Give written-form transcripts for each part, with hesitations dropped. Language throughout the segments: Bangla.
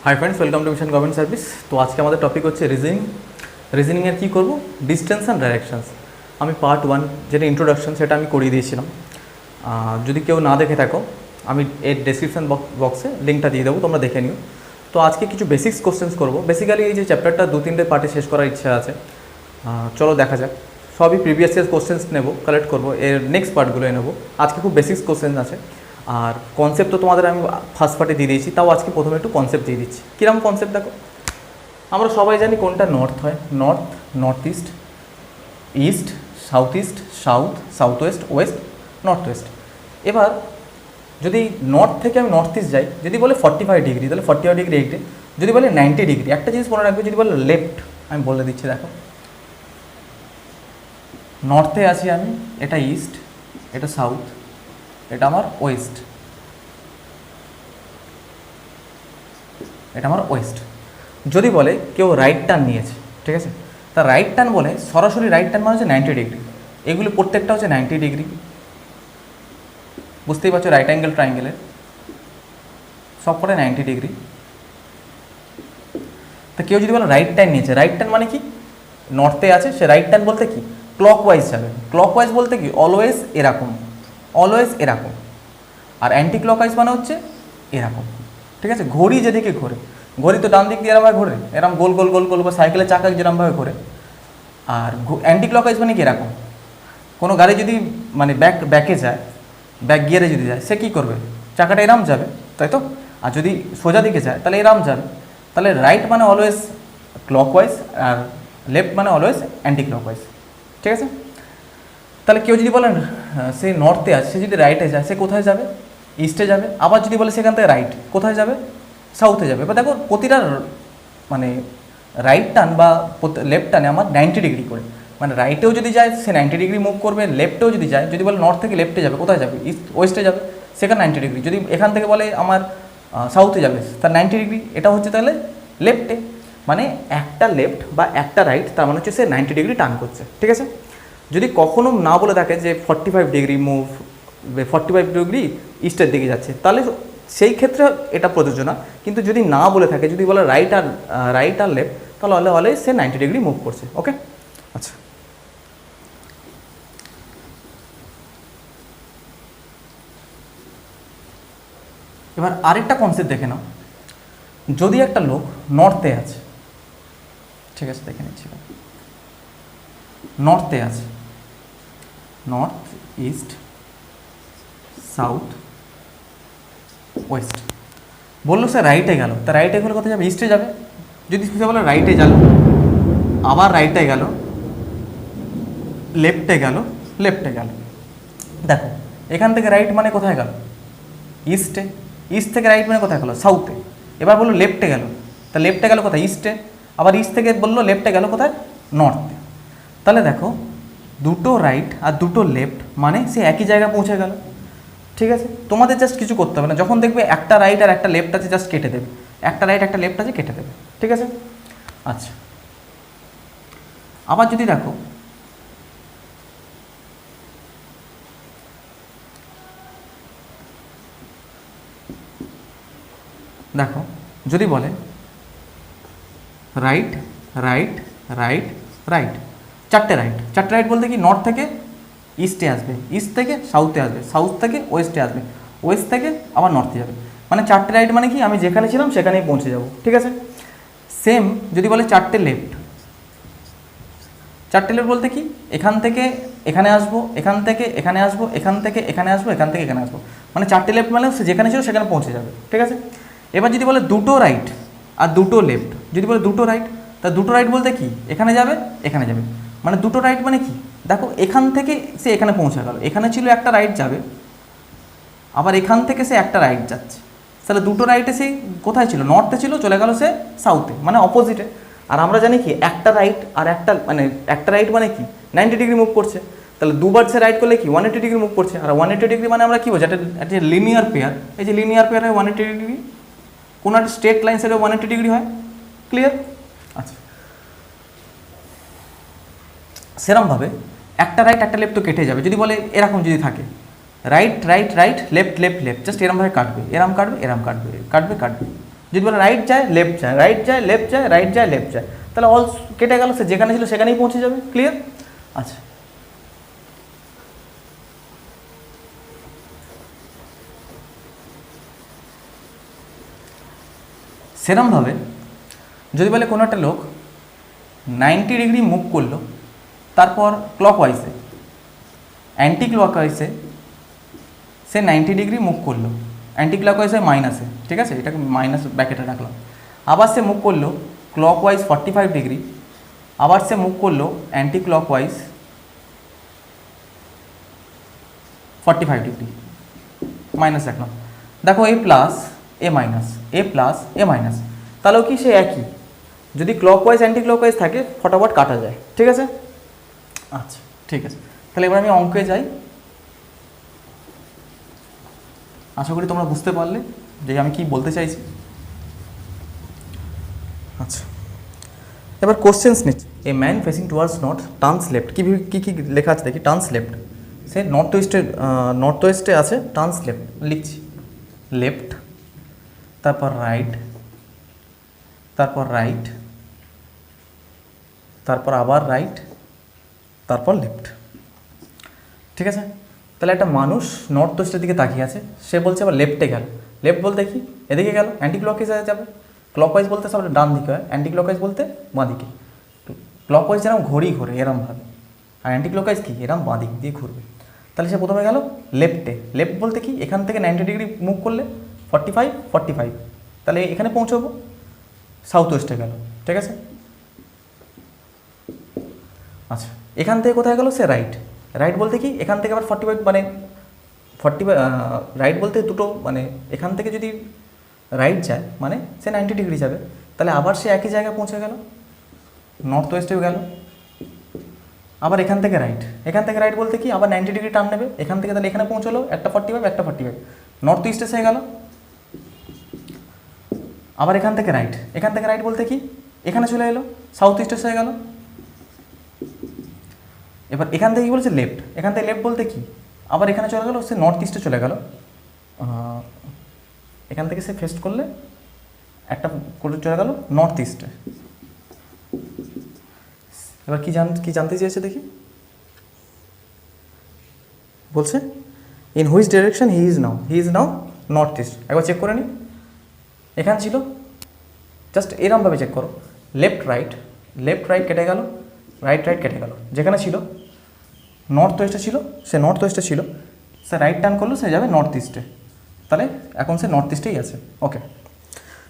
Hi friends, welcome to mission government service. তো আজকে আমাদের টপিক হচ্ছে রিজনিংয়ের কী করবো, ডিস্টেন্স অ্যান্ড ডাইরেকশনস। আমি পার্ট 1 যেটা ইন্ট্রোডাকশন সেটা আমি করিয়ে দিয়েছিলাম। যদি কেউ না দেখে থাকো, আমি এর ডেসক্রিপশন বক্সে লিঙ্কটা দিয়ে দেবো, তোমরা দেখে নিও। তো আজকে কিছু বেসিক্স কোশ্চেন্স করবো। বেসিক্যালি এই যে চ্যাপ্টারটা 2-3টে পার্টে শেষ করার ইচ্ছা আছে। চলো দেখা যাক। সবই প্রিভিয়াস ইয়ার কোশ্চেন্স নেবো, কালেক্ট করবো, এর নেক্সট পার্টগুলোই নেবো। আজকে খুব বেসিক্স কোশ্চেন্স আছে। আর কনসেপ্ট তো তোমাদের আমি ফার্স্ট পার্টে দিয়ে দিয়েছি, তাও আজকে প্রথমে একটু কনসেপ্ট দিয়ে দিচ্ছি। কীরকম কনসেপ্ট দেখো, আমরা সবাই জানি কোনটা নর্থ হয়। North east, east, south east, south West, West, north West. এবার যদি নর্থ থেকে আমি নর্থ ইস্ট যাই, যদি বলে 45 ডিগ্রি, তাহলে 45 ডিগ্রি এইটে। যদি বলে 90 ডিগ্রি, একটা জিনিস মনে রাখবে, যদি বলে লেফট, আমি বলে দিচ্ছি দেখো। নর্থে আছি আমি, এটা ইস্ট, এটা সাউথ, এটা আমার ওয়েস্ট, এটা আমার ওয়েস্ট। যদি বলে কেউ রাইট টার্ন নিয়েছে, ঠিক আছে, তা রাইট টার্ন বলে সরাসরি রাইট টার্ন মানে হচ্ছে 90 ডিগ্রি। এগুলি প্রত্যেকটা হচ্ছে 90 ডিগ্রি। বুঝতেই পারছো, রাইট অ্যাঙ্গেল ট্রাইঙ্গেলের সব করে 90 ডিগ্রি। তা কেউ যদি বলে রাইট টার্ন নিয়েছে, রাইট টার্ন মানে কি, নর্থে আছে, সে রাইট টার্ন বলতে কি ক্লকওয়াইজ যাবে। ক্লকওয়াইজ বলতে কি অলওয়েজ এরকম, অলওয়েজ এরকম। আর অ্যান্টি ক্লকওয়াইজ মানে হচ্ছে এরকম, ঠিক আছে। ঘড়ি যেদিকে ঘোরে, ঘড়ি তো ডান দিক দিয়ে এরমভাবে ঘোরে, এরকম গোল গোল গোল গোল, বা সাইকেলের চাকা যেরকমভাবে ঘোরে। আর অ্যান্টি ক্লকওয়াইজ মানে কি এরকম। কোনো গাড়ি যদি মানে ব্যাকে যায়, ব্যাক গিয়ারে যদি যায়, সে কী করবে, চাকাটা এরম যাবে, তাই তো। আর যদি সোজা দিকে যায় তাহলে এরম যাবে। তাহলে রাইট মানে অলওয়েজ ক্লকওয়াইজ, আর লেফট মানে অলওয়েজ অ্যান্টি ক্লকওয়াইজ, ঠিক আছে। তাহলে কেউ যদি বলেন সে নর্থে আছে, সে যদি রাইটে যায়, সে কোথায় যাবে, ইস্টে যাবে। আবার যদি বলে সেখান থেকে রাইট, কোথায় যাবে, সাউথে যাবে। এবার দেখো প্রতিটা মানে রাইট টার্ন বা লেফট টার্নে আমার 90 ডিগ্রি করে, মানে রাইটেও যদি যায় সে 90 ডিগ্রি মুভ করবে, লেফটেও যদি যায়, যদি বলে নর্থ থেকে লেফটে যাবে, কোথায় যাবে, ইস্ট ওয়েস্টে যাবে, সেখানে 90 ডিগ্রি। যদি এখান থেকে বলে আমার সাউথে যাবে, তার 90 ডিগ্রি, এটা হচ্ছে তাহলে লেফটে। মানে একটা লেফট বা একটা রাইট, তার মানে হচ্ছে সে 90 ডিগ্রি টার্ন করছে, ঠিক আছে। যদি কখনো না বলে থাকে যে 45 ডিগ্রি মুভ, 45 ডিগ্রি ইস্টের দিকে যাচ্ছে, তাহলে সেই ক্ষেত্রে এটা প্রযোজ্য না। কিন্তু যদি না বলে থাকে, যদি বলে রাইট আর লেফট, তাহলে হলে সে 90 ডিগ্রি মুভ করছে, ওকে। আচ্ছা, এবার আরেকটা কনসেপ্ট দেখে নাও। যদি একটা লোক নর্থে আছে, ঠিক আছে, দেখে নিচ্ছি, নর্থে আছে, নর্থ, ইস্ট, সাউথ, ওয়েস্ট, বললো সে রাইটে গেল, তা রাইটে গেলে কোথায় যাবে, ইস্টে যাবে। যদি সে বলে রাইটে গেল, আবার রাইটে গেল, লেফটে গেল, লেফটে গেল, দেখো এখান থেকে রাইট মানে কোথায় গেল, ইস্টে। ইস্ট থেকে রাইট মানে কোথায় গেল, সাউথে। এবার বললো লেফটে গেল, তা লেফটে গেল কোথায়, ইস্টে। আবার ইস্ট থেকে বললো লেফটে গেল কোথায়, নর্থে। তাহলে দেখো দুটো রাইট আর দুটো লেফট মানে সে একই জায়গায় পৌঁছে গেল, ঠিক আছে। তোমাদের জাস্ট কিছু করতে হবে না, যখন দেখবে একটা রাইট আর একটা লেফট আছে, জাস্ট কেটে দেবে, একটা রাইট একটা লেফট আছে, কেটে দেবে, ঠিক আছে। আচ্ছা, আবার যদি দেখো, দেখো যদি বলে রাইট রাইট রাইট রাইট, চারটে রাইট বলতে কি নর্থ থেকে ইস্টে আসবে, ইস্ট থেকে সাউথে আসবে, সাউথ থেকে ওয়েস্টে আসবে, ওয়েস্ট থেকে আবার নর্থে যাবে। মানে চারটে রাইট মানে কি, আমি যেখানে ছিলাম সেখানেই পৌঁছে যাব, ঠিক আছে। সেম যদি বলে চারটে লেফট বলতে কি, এখান থেকে এখানে আসবো, এখান থেকে এখানে আসবো, এখান থেকে এখানে আসবো, এখান থেকে এখানে আসবো, মানে চারটে লেফট মানে সে যেখানে ছিল সেখানে পৌঁছে যাবে, ঠিক আছে। এবার যদি বলে দুটো রাইট আর দুটো লেফট, যদি বলে দুটো রাইট, তা দুটো রাইট বলতে কি, এখানে যাবে এখানে যাবে, মানে দুটো রাইট মানে কি, দেখো এখান থেকে সে এখানে পৌঁছে গেল, এখানে ছিল একটা রাইট যাবে, আবার এখান থেকে সে একটা রাইট যাচ্ছে, তাহলে দুটো রাইটে সে কোথায় ছিল, নর্থে ছিল, চলে গেল সে সাউথে, মানে অপোজিটে। আর আমরা জানি কি একটা রাইট আর একটা রাইট মানে কি 90 ডিগ্রি মুভ করছে, তাহলে দুবার সে রাইট করলে কি 180 ডিগ্রি মুভ করছে। আর 180 ডিগ্রি মানে আমরা কী বলছি, একটা লিনিয়ার পেয়ার, এই যে লিনিয়ার পেয়ার হয় 180 ডিগ্রি, কোনো একটা স্ট্রেট লাইন সেটা 180 ডিগ্রি হয়, ক্লিয়ার। আচ্ছা, সেরমভাবে একটা রাইট একটা লেফট তো কেটে যাবে। যদি বলে এরকম যদি থাকে right right right left left left, just এরমভাবে কাটবে, এরম কাটবে, এরম কাটবে, কাটবে কাটবে, যদি বলে রাইট যায় লেফট যায়, রাইট যায় লেফট যায়, রাইট যায় লেফট যায়, তাহলে অল কেটে গেল, সে যেখানে ছিল সেখানেই পৌঁছে যাবে। ক্লিয়ার? আচ্ছা, সেরমভাবে যদি বলে কোনো একটা লোক 90 ডিগ্রি মুভ করলো, তারপর ক্লকওয়াইজে, অ্যান্টি ক্লকওয়াইজে সে 90 ডিগ্রি মুভ করলো, অ্যান্টি ক্লকওয়াইজে মাইনাসে, ঠিক আছে, এটাকে মাইনাস ব্র্যাকেটে রাখলাম। আবার সে মুভ করলো ক্লকওয়াইজ 45 ডিগ্রি, আবার সে মুভ করলো অ্যান্টি ক্লকওয়াইজ 45 ডিগ্রি, মাইনাস রাখলাম। দেখো এ প্লাস এ মাইনাস, এ প্লাস এ মাইনাস, তাহলেও কি সে একই, যদি ক্লকওয়াইজ অ্যান্টি ক্লকওয়াইজ থাকে ফটাফট কাটা যায়। ঠিক আছে? আচ্ছা, ঠিক আছে, তাহলে এবার আমি অঙ্কে যাই। আশা করি তোমরা বুঝতে পারলে যে আমি কি বলতে চাইছি। আচ্ছা, এবার কোশ্চেন্স নিচ্ছি। A man facing towards north turns left, কী কী লেখা আছে দেখি। টার্নস লেফট, সে নর্থ ওয়েস্টে আছে, টার্নস লেফট লিখছি, লেফট, তারপর রাইট, তারপর রাইট, তারপর আবার রাইট, তারপর লেফট। ঠিক আছে? তাহলে একটা মানুষ নর্থ ওয়েস্টের দিকে তাকিয়ে আছে, সে বলছে আবার লেফটে গেল। লেফট বলতে কি? এদিকে গেল, অ্যান্টি ক্লকওয়াইজে যাবে। ক্লকওয়াইজ বলতে সব ডান দিকে হয়, অ্যান্টি ক্লকওয়াইজ বলতে বাঁ দিকে। ক্লকওয়াইজ যেরকম ঘড়ি ঘোরে এরমভাবে, আর অ্যান্টি ক্লকওয়াইজ কি এরম বাঁ দিক দিয়ে ঘুরবে। তাহলে সে প্রথমে গেল লেফটে। লেফট বলতে কি? এখান থেকে 90 ডিগ্রি মুভ করলে 45, তাহলে এখানে পৌঁছবো, সাউথ ওয়েস্টে গেল। ঠিক আছে? আচ্ছা, এখান থেকে কোথায় গেল? সে রাইট। রাইট বলতে কি? এখান থেকে আবার 45, মানে 45 রাইট বলতে দুটো, মানে এখান থেকে যদি রাইট যায় মানে সে 90 ডিগ্রি যাবে, তাহলে আবার সে একই জায়গায় পৌঁছে গেল, নর্থ ওয়েস্টেও গেল। আবার এখান থেকে রাইট, এখান থেকে রাইট বলতে কি? আবার 90 ডিগ্রি টার্ন নেবে এখান থেকে, তাহলে এখানে পৌঁছলো, একটা 45, একটা 45, নর্থ ইস্টে সে গেল। আবার এখান থেকে রাইট, এখান থেকে রাইট বলতে কি? এখানে চলে এলো, সাউথ ইস্টে সে গেল। এবার এখান থেকে কী বলেছে? লেফট। এখান থেকে লেফট বলতে কি? আবার এখানে চলে গেল, সে নর্থ ইস্টে চলে গেল। এখান থেকে সে ফেস্ট করলে একটা করে চলে গেল নর্থ ইস্টে। এবার কি জানতে চেয়েছে দেখি, বলছে in which direction he is now north east. একবার চেক করে নিই। এখানে ছিল, জাস্ট এরমভাবে চেক করো, লেফট রাইট কেটে গেল, রাইট কেটে গেল। যেখানে ছিল নর্থ ওয়েস্টে ছিল, সে নর্থ ওয়েস্টে ছিল, সে রাইট টার্ন করলো, সে যাবে নর্থ ইস্টে। তাহলে এখন সে নর্থ ইস্টেই আছে। ওকে,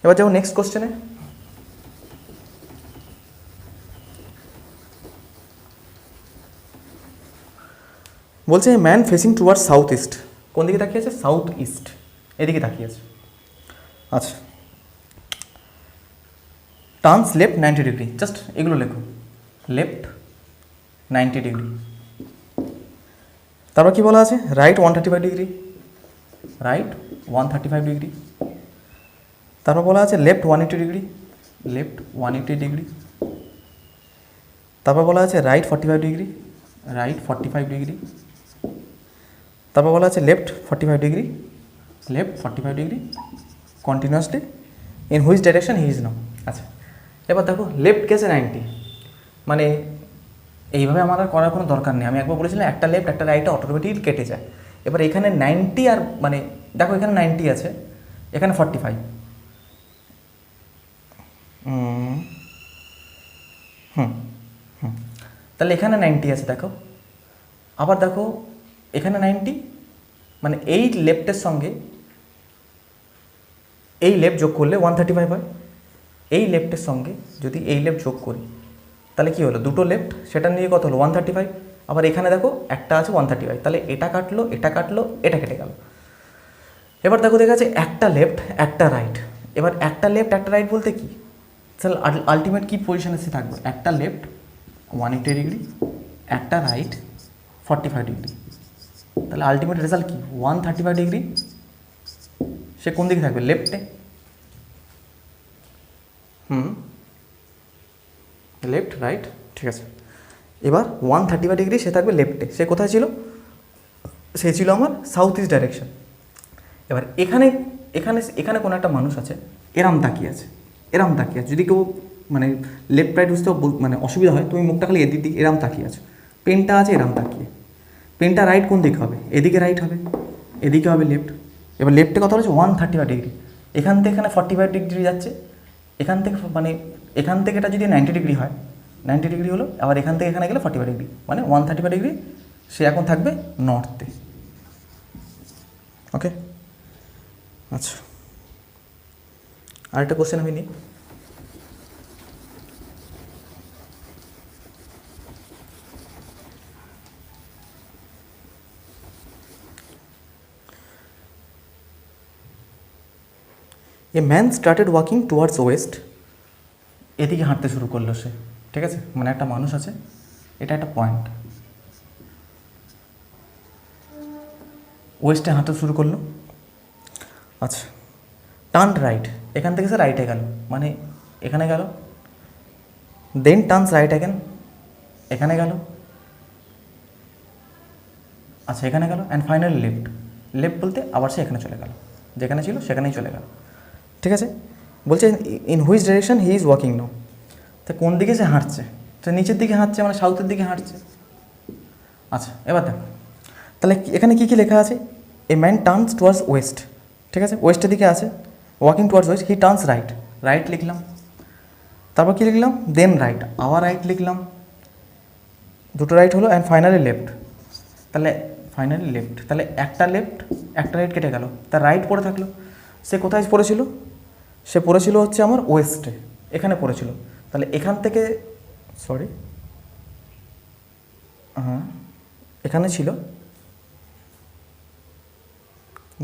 এবার যাবো নেক্সট কোশ্চেনে। বলছে man facing towards south east, কোন দিকে তাকিয়ে আছে? সাউথ ইস্ট, এদিকে তাকিয়ে আছে। আচ্ছা, টার্নস লেফট 90 ডিগ্রি, জাস্ট এগুলো লেখো, লেফট 90 ডিগ্রি। তারপর কি বলা আছে? Right 135 degree, right 135 degree. তারপর বলা আছে লেফট 180 ডিগ্রি, লেফট 180 ডিগ্রি। তারপর বলা আছে রাইট 45 ডিগ্রি, রাইট 45 ডিগ্রি। তারপর বলা আছে left 45 degree, left 45 degree continuously in which direction he is now. আচ্ছা, এবার দেখো লেফট গেছে 90, মানে এইভাবে আমার আর করার কোনো দরকার নেই। আমি একবার বলেছিলাম একটা লেফট একটা রাইটে অটোমেটিক কেটে যায়। এবার এখানে 90 আর, মানে দেখো এখানে 90 আছে, এখানে 45, তাহলে এখানে 90 আছে দেখো। আবার দেখো এখানে 90, মানে এই লেফটের সঙ্গে এই লেফট যোগ করলে 135 হয়। এই লেফটের সঙ্গে যদি এই লেফট যোগ করি তাহলে কি হলো? দুটো লেফট, সেটা নিয়ে কত হলো? 135। আবার এখানে দেখো একটা আছে 135, তাহলে এটা কাটলো, এটা কাটলো, এটা কেটে গেল। এবার দেখো দেখা যাচ্ছে একটা লেফট একটা রাইট। এবার একটা লেফট একটা রাইট বলতে কি? তাহলে আলটিমেট কী পজিশনে সে থাকবে? একটা লেফট 180 ডিগ্রি, একটা রাইট 45 ডিগ্রি, তাহলে আলটিমেট রেজাল্ট কি? 135 ডিগ্রি। সে কোন দিকে থাকবে? লেফটে। লেফট রাইট, ঠিক আছে। এবার 135 ডিগ্রি সে থাকবে লেফটে। সে কোথায় ছিল? সে ছিল আমার সাউথ ইস্ট ডাইরেকশন। এবার এখানে এখানে এখানে কোনো একটা মানুষ আছে, এরম তাকিয়ে আছে, এরম তাকিয়ে আছে। যদি কেউ মানে লেফট রাইট বুঝতে মানে অসুবিধা হয়, তুমি মুখটা খালি এদিক দিকে এরম তাকিয়ে আছো। পেনটা আছে এরম তাকিয়ে। পেনটা রাইট কোন দিকে হবে? এদিকে রাইট হবে, এদিকে হবে লেফট। এবার লেফটে কত হচ্ছে 135 ডিগ্রি, এখান থেকে এখানে 45 ডিগ্রি যাচ্ছে, এখান থেকে মানে এখান থেকে এটা যদি 90 ডিগ্রি হয়, 90 ডিগ্রি হলো, আবার এখান থেকে এখানে গেলে 45 ডিগ্রি, মানে 135 ডিগ্রি। সে এখন থাকবে নর্থে। ওকে, আচ্ছা আরেকটা কোশ্চেন আমি নিই। এ man started walking towards west. এদিকে হাঁটতে শুরু করলো সে, ঠিক আছে, মানে একটা মানুষ আছে, এটা একটা পয়েন্ট, ওয়েস্টে হাঁটতে শুরু করলো। আচ্ছা, টার্ন রাইট, এখান থেকে সে রাইটে গেল, মানে এখানে গেল, দেন টার্নস রাইট অ্যাগেন, এখানে গেল, আচ্ছা এখানে গেল, অ্যান্ড ফাইনালি লেফট। লেফট বলতে আবার সে এখানে চলে গেল, যেখানে ছিল সেখানেই চলে গেল, ঠিক আছে। বলছে in which direction he is walking now. তা কোন দিকে সে হাঁটছে? তো নিচের দিকে হাঁটছে, মানে সাউথের দিকে হাঁটছে। আচ্ছা এবার দেখো, তাহলে এখানে কী কী লেখা আছে? A man turns towards West, ঠিক আছে, ওয়েস্টের দিকে আছে, ওয়াকিং টুয়ার্ডস ওয়েস্ট, হি টার্নস রাইট, রাইট লিখলাম, তারপর কী লিখলাম? দেন রাইট, আবার রাইট লিখলাম, দুটো রাইট হলো, অ্যান্ড ফাইনালি লেফট। তাহলে ফাইনালি লেফট, তাহলে একটা লেফট একটা রাইট কেটে গেল, তার রাইট পড়ে থাকলো। সে কোথায় পড়েছিল? সে পড়েছিল হচ্ছে আমার ওয়েস্টে, এখানে পড়েছিল। তাহলে এখান থেকে, সরি হ্যাঁ এখানে ছিল,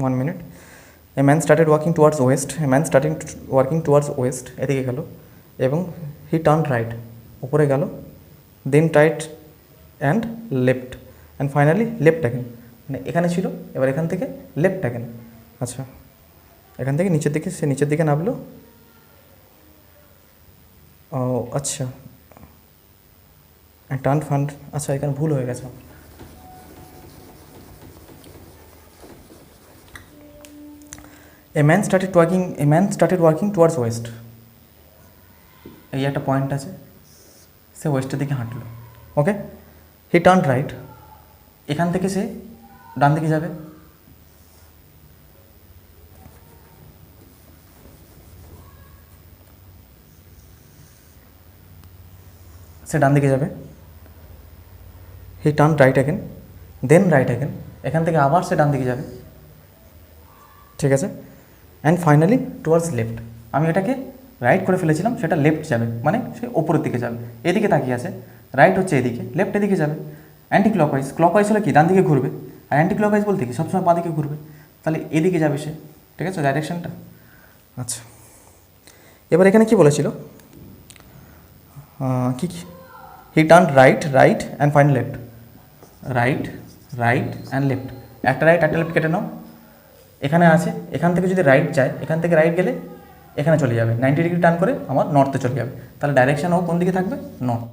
1 minute. A man started walking towards west, a man starting working towards west, এদিকে গেল, এবং হি টার্ন রাইট, উপরে গেল, then right and left, and finally left again, মানে এখানে ছিল, এবার এখান থেকে লেফট অ্যাগেন। আচ্ছা, এখান থেকে নিচের দিকে, সে নিচের দিকে নামলো। ও আচ্ছা, টার্ন ফান্ড, আচ্ছা এখানে ভুল হয়ে গেছে। এ man started working towards West, এই একটা পয়েন্ট আছে, সে ওয়েস্টের দিকে হাঁটলো। ওকে, হি টার্ন রাইট, এখান থেকে সে ডান দিকে যাবে, সে ডান দিকে যাবে, he turn right again, then right again, এখান থেকে আবার সে ডান দিকে যাবে, ঠিক আছে, অ্যান্ড ফাইনালি টুয়ার্ডস লেফট। আমি এটাকে রাইট করে ফেলেছিলাম, সেটা লেফট যাবে, মানে সে ওপরের দিকে যাবে, এদিকে তাকিয়ে আছে, রাইট হচ্ছে এদিকে, লেফট এদিকে যাবে। অ্যান্টি ক্লকওয়াইজ, ক্লকওয়াইজ হলে কি ডান দিকে ঘুরবে, আর অ্যান্টি ক্লকওয়াইজ বলতে কি সবসময় বাঁ দিকে ঘুরবে, তাহলে এদিকে যাবে সে, ঠিক আছে, ডাইরেকশনটা। আচ্ছা, এবার এখানে কি বলেছিল, কি হি turn right and final left, right and left, একটা রাইট একটা লেফট কেটে নাও, এখানে আছে, এখান থেকে যদি রাইট যায়, এখান থেকে রাইট গেলে এখানে চলে যাবে, 90 ডিগ্রি টার্ন করে আমার নর্থে চলে যাবে, তাহলে ডাইরেকশন ও কোন দিকে থাকবে? নর্থ।